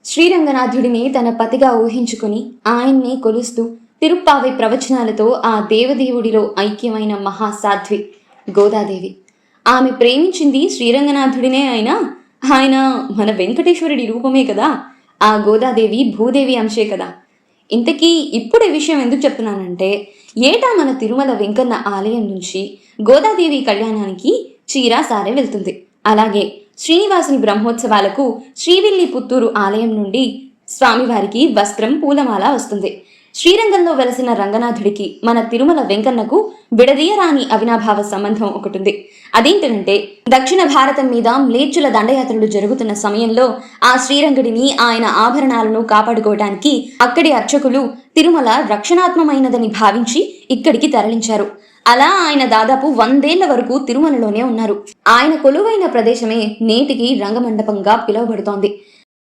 శ్రీరంగనాథుడిని తన పతిగా ఊహించుకుని ఆయన్నే కొలుస్తూ తిరుప్పావై ప్రవచనాలతో ఆ దేవదేవుడిలో ఐక్యమైన మహాసాధ్వి గోదాదేవి. ఆమె ప్రేమించింది శ్రీరంగనాథుడినే అయినా ఆయన మన వెంకటేశ్వరుడి రూపమే కదా. ఆ గోదాదేవి భూదేవి అంశే కదా. ఇంతకీ ఇప్పుడు ఈ విషయం ఎందుకు చెప్తున్నానంటే, ఏటా మన తిరుమల వెంకన్న ఆలయం నుంచి గోదాదేవి కళ్యాణానికి చీర సారె వెళ్తుంది. అలాగే శ్రీనివాసుని బ్రహ్మోత్సవాలకు శ్రీవిల్లి పుత్తూరు ఆలయం నుండి స్వామివారికి వస్త్రం పూలమాల వస్తుంది. శ్రీరంగంలో వెలసిన రంగనాథుడికి మన తిరుమల వెంకన్నకు విడదీయరాని అవినాభావ సంబంధం ఒకటుంది. అదేంటంటే, దక్షిణ భారతం మీద మ్లేచ్చుల దండయాత్రలు జరుగుతున్న సమయంలో ఆ శ్రీరంగుడిని ఆయన ఆభరణాలను కాపాడుకోవడానికి అక్కడి అర్చకులు తిరుమల రక్షణాత్మకమైనదని భావించి ఇక్కడికి తరలించారు. అలా ఆయన దాదాపు 100 ఏళ్ల వరకు తిరుమలలోనే ఉన్నారు. ఆయన కొలువైన ప్రదేశమే నేటికి రంగమండపంగా పిలువబడుతోంది.